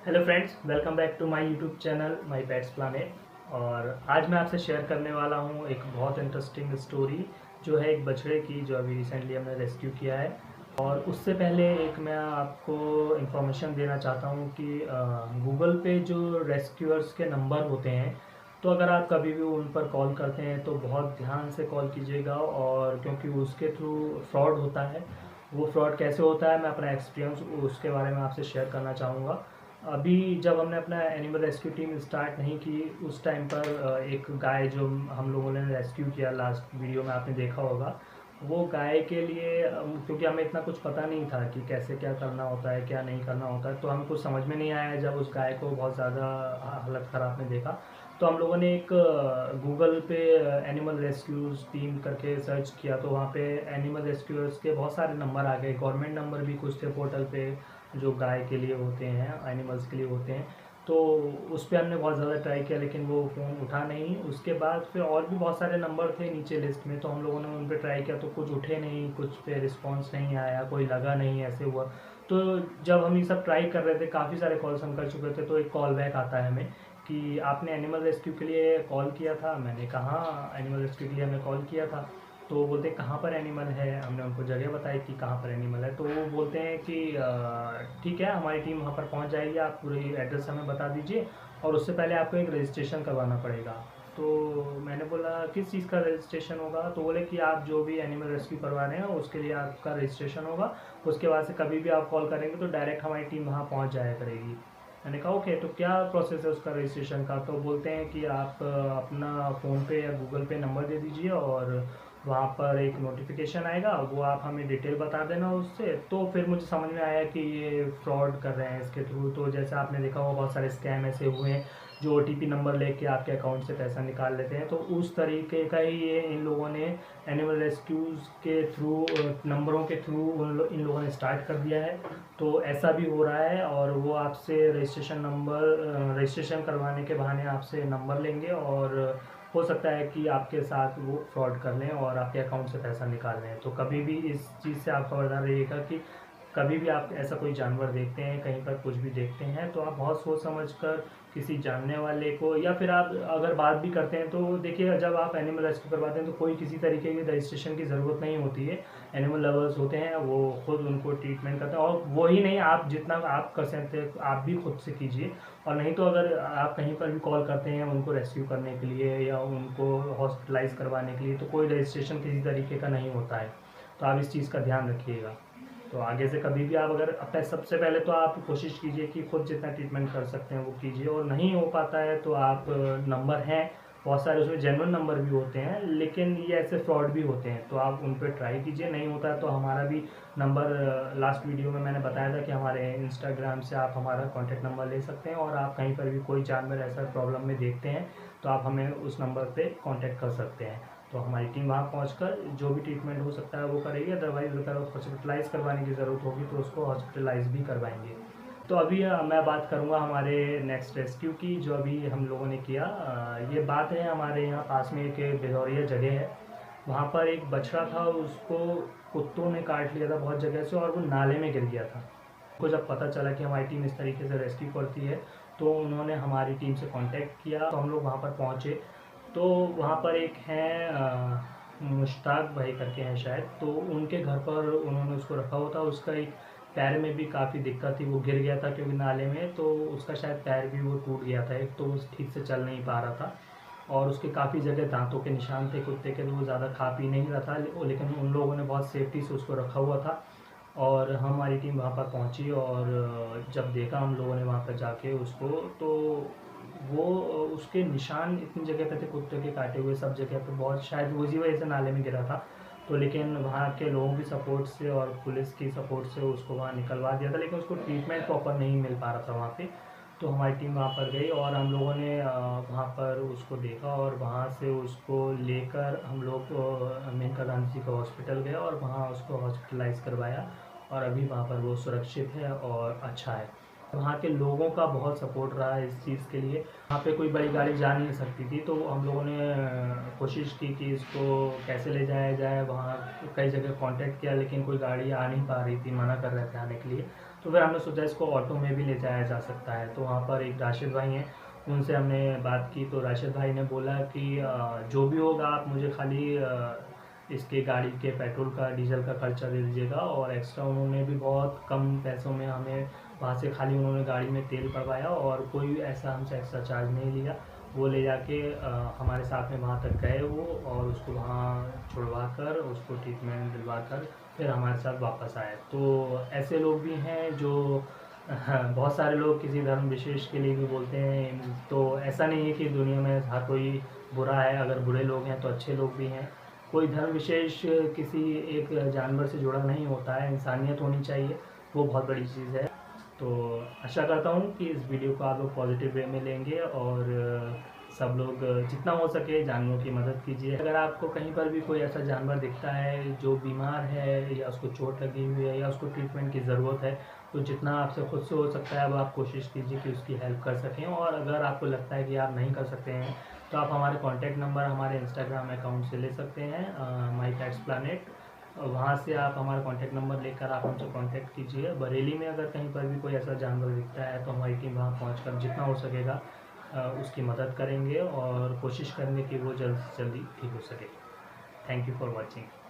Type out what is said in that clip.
Hello friends, welcome back to my YouTube channel my pets planet. और आज मैं आपसे शेयर करने वाला हूँ एक बहुत इंटरेस्टिंग स्टोरी जो है एक बछड़े की, जो अभी रिसेंटली हमने रेस्क्यू किया है। और उससे पहले एक मैं आपको इन्फॉर्मेशन देना चाहता हूँ कि गूगल पे जो रेस्क्यूअर्स के नंबर होते हैं, तो अगर आप कभी भी उन पर कॉल करते हैं तो बहुत ध्यान से कॉल कीजिएगा, और क्योंकि उसके थ्रू फ्रॉड होता है। वो फ्रॉड कैसे होता है, मैं अपना एक्सपीरियंस उसके बारे में आपसे शेयर करना चाहूँगा। अभी जब हमने अपना एनिमल रेस्क्यू टीम स्टार्ट नहीं की, उस टाइम पर एक गाय जो हम लोगों ने रेस्क्यू किया, लास्ट वीडियो में आपने देखा होगा, वो गाय के लिए क्योंकि हमें इतना कुछ पता नहीं था कि कैसे क्या करना होता है क्या नहीं करना होता है, तो हमें कुछ समझ में नहीं आया। जब उस गाय को बहुत ज़्यादा हालत ख़राब में देखा, तो हम लोगों ने एक गूगल पे एनिमल रेस्क्यूज टीम करके सर्च किया, तो वहाँ पे एनिमल रेस्क्यूअर्स के बहुत सारे नंबर आ गए। गवर्नमेंट नंबर भी कुछ थे पोर्टल पे, जो गाय के लिए होते हैं, एनिमल्स के लिए होते हैं। तो उस पर हमने बहुत ज़्यादा ट्राई किया, लेकिन वो फ़ोन उठा नहीं। उसके बाद फिर और भी बहुत सारे नंबर थे नीचे लिस्ट में, तो हम लोगों ने उन पर ट्राई किया, तो कुछ उठे नहीं, कुछ पे रिस्पॉन्स नहीं आया, कोई लगा नहीं, ऐसे हुआ। तो जब हम ये सब ट्राई कर रहे थे, काफ़ी सारे कॉल्स हम कर चुके थे, तो एक कॉल बैक आता है हमें कि आपने एनिमल रेस्क्यू के लिए कॉल किया था। मैंने कहा एनिमल रेस्क्यू के लिए हमने कॉल किया था। तो वो बोलते कहाँ पर एनिमल है, हमने उनको जगह बताई कि कहाँ पर एनिमल है। तो वो बोलते हैं कि ठीक है, हमारी टीम वहाँ पर पहुँच जाएगी, आप पूरी एड्रेस हमें बता दीजिए, और उससे पहले आपको एक रजिस्ट्रेशन करवाना पड़ेगा। तो मैंने बोला किस चीज़ का रजिस्ट्रेशन होगा, तो बोले कि आप जो भी एनिमल रेस्क्यू करवा रहे हैं उसके लिए आपका रजिस्ट्रेशन होगा। उसके बाद से कभी भी आप कॉल करेंगे तो डायरेक्ट हमारी टीम वहाँ पहुँच जाया करेगी। मैंने कहा ओके, तो क्या प्रोसेस है उसका रजिस्ट्रेशन का। तो बोलते हैं कि आप अपना फ़ोन पे या गूगल पे नंबर दे दीजिए, और वहाँ पर एक नोटिफिकेशन आएगा, वो आप हमें डिटेल बता देना उससे। तो फिर मुझे समझ में आया कि ये फ्रॉड कर रहे हैं इसके थ्रू। तो जैसे आपने देखा होगा, बहुत सारे स्कैम ऐसे हुए हैं जो OTP नंबर लेके आपके अकाउंट से पैसा निकाल लेते हैं। तो उस तरीके का ही ये इन लोगों ने एनिमल रेस्क्यूज़ के थ्रू, नंबरों के थ्रू इन लोगों ने स्टार्ट कर दिया है। तो ऐसा भी हो रहा है, और वो आपसे रजिस्ट्रेशन करवाने के बहाने आपसे नंबर लेंगे, और हो सकता है कि आपके साथ वो फ्रॉड कर लें और आपके अकाउंट से पैसा निकाल लें। तो कभी भी इस चीज़ से आप खबरदार रहिएगा कि कभी भी आप ऐसा कोई जानवर देखते हैं, कहीं पर कुछ भी देखते हैं, तो आप बहुत सोच समझ कर किसी जानने वाले को, या फिर आप अगर बात भी करते हैं, तो देखिए जब आप एनिमल रेस्क्यू करवाते हैं तो कोई किसी तरीके की रजिस्ट्रेशन की ज़रूरत नहीं होती है। एनिमल लवर्स होते हैं, वो खुद उनको ट्रीटमेंट करते हैं, और वही नहीं, आप जितना आप कर सकते हैं आप भी खुद से कीजिए। और नहीं तो अगर आप कहीं पर भी कॉल करते हैं उनको रेस्क्यू करने के लिए या उनको हॉस्पिटलाइज करवाने के लिए, तो कोई रजिस्ट्रेशन किसी तरीके का नहीं होता है। तो आप इस चीज़ का ध्यान रखिएगा। तो आगे से कभी भी आप अगर अपने, सबसे पहले तो आप कोशिश कीजिए कि खुद जितना ट्रीटमेंट कर सकते हैं वो कीजिए, और नहीं हो पाता है तो आप नंबर हैं बहुत सारे, उसमें जेन्युइन नंबर भी होते हैं, लेकिन ये ऐसे फ्रॉड भी होते हैं, तो आप उन पर ट्राई कीजिए। नहीं होता है तो हमारा भी नंबर, लास्ट वीडियो में मैंने बताया था कि हमारे इंस्टाग्राम से आप हमारा कॉन्टैक्ट नंबर ले सकते हैं, और आप कहीं पर भी कोई जानवर ऐसा प्रॉब्लम में देखते हैं तो आप हमें उस नंबर पर कॉन्टैक्ट कर सकते हैं। तो हमारी टीम वहाँ पहुँचकर जो भी ट्रीटमेंट हो सकता है वो करेगी। अदरवाइज अगर हॉस्पिटलाइज करवाने की ज़रूरत होगी तो उसको हॉस्पिटलाइज भी करवाएंगे। तो अभी मैं बात करूँगा हमारे नेक्स्ट रेस्क्यू की, जो अभी हम लोगों ने किया। ये बात है हमारे यहाँ पास में एक भिलौरिया जगह है, वहाँ पर एक बछड़ा था, उसको कुत्तों ने काट लिया था बहुत जगह से, और वो नाले में गिर गया था। को जब पता चला कि हमारी टीम इस तरीके से रेस्क्यू करती है, तो उन्होंने हमारी टीम से कांटेक्ट किया, तो हम लोग वहाँ पर पहुँचे। तो वहाँ पर एक हैं मुश्ताक भाई करके हैं शायद, तो उनके घर पर उन्होंने उसको रखा हुआ था। उसका एक पैर में भी काफ़ी दिक्कत थी, वो गिर गया था क्योंकि नाले में, तो उसका शायद पैर भी वो टूट गया था एक, तो वो ठीक से चल नहीं पा रहा था। और उसके काफ़ी जगह दांतों के निशान थे कुत्ते के, तो वो ज़्यादा खा पी नहीं रहा था, लेकिन उन लोगों ने बहुत सेफ्टी से उसको रखा हुआ था। और हमारी टीम वहाँ पर पहुँची, और जब देखा हम लोगों ने वहाँ पर जाके उसको, तो वो उसके निशान इतनी जगह पे थे कुत्ते के काटे हुए, सब जगह पे, बहुत शायद उसी वजह से नाले में गिरा था। तो लेकिन वहाँ के लोगों की सपोर्ट से और पुलिस की सपोर्ट से उसको वहाँ निकलवा दिया था, लेकिन उसको ट्रीटमेंट प्रॉपर नहीं मिल पा रहा था वहाँ पे। तो हमारी टीम वहाँ पर गई, और हम लोगों ने वहाँ पर उसको देखा, और वहाँ से उसको लेकर हम लोग मेनका गांधी जी का हॉस्पिटल गए, और वहाँ उसको हॉस्पिटलाइज करवाया, और अभी वहाँ पर वो सुरक्षित है और अच्छा है। वहाँ के लोगों का बहुत सपोर्ट रहा है इस चीज़ के लिए। वहाँ पे कोई बड़ी गाड़ी जा नहीं सकती थी, तो हम लोगों ने कोशिश की कि इसको कैसे ले जाया जाए। वहाँ कई जगह कांटेक्ट किया, लेकिन कोई गाड़ी आ नहीं पा रही थी, मना कर रहे थे आने के लिए। तो फिर हमने सोचा इसको ऑटो में भी ले जाया जा सकता है। तो वहाँ पर एक राशिद भाई हैं, उनसे हमने बात की। तो राशिद भाई ने बोला कि जो भी होगा आप मुझे खाली इसके गाड़ी के पेट्रोल का, डीजल का खर्चा दे दीजिएगा। और एक्स्ट्रा उन्होंने भी बहुत कम पैसों में हमें वहाँ से खाली उन्होंने गाड़ी में तेल भरवाया और कोई ऐसा हमसे एक्स्ट्रा चार्ज नहीं लिया। वो ले जाके हमारे साथ में वहाँ तक गए वो, और उसको वहाँ छुड़वा कर उसको ट्रीटमेंट दिलवा कर फिर हमारे साथ वापस आए। तो ऐसे लोग भी हैं जो हाँ, बहुत सारे लोग किसी धर्म विशेष के लिए भी बोलते हैं। तो ऐसा नहीं है कि दुनिया में हर कोई बुरा है, अगर बुरे लोग हैं तो अच्छे लोग भी हैं। कोई धर्म विशेष किसी एक जानवर से जुड़ा नहीं होता है, इंसानियत होनी चाहिए, वो बहुत बड़ी चीज़ है। तो आशा करता हूँ कि इस वीडियो को आप लोग पॉजिटिव वे में लेंगे और सब लोग जितना हो सके जानवरों की मदद कीजिए। अगर आपको कहीं पर भी कोई ऐसा जानवर दिखता है जो बीमार है या उसको चोट लगी हुई है या उसको ट्रीटमेंट की ज़रूरत है, तो जितना आपसे खुद से हो सकता है वो आप कोशिश कीजिए कि उसकी हेल्प कर सकें। और अगर आपको लगता है कि आप नहीं कर सकते हैं तो आप हमारे कॉन्टैक्ट नंबर हमारे इंस्टाग्राम अकाउंट से ले सकते हैं, माई पेट्स प्लानेट। वहाँ से आप हमारा कॉन्टैक्ट नंबर लेकर आप हमसे कॉन्टैक्ट कीजिए। बरेली में अगर कहीं पर भी कोई ऐसा जानवर दिखता है तो हमारी टीम वहाँ पहुँचकर जितना हो सकेगा उसकी मदद करेंगे और कोशिश करेंगे कि वो जल्द से जल्दी ठीक हो सके। Thank you for watching.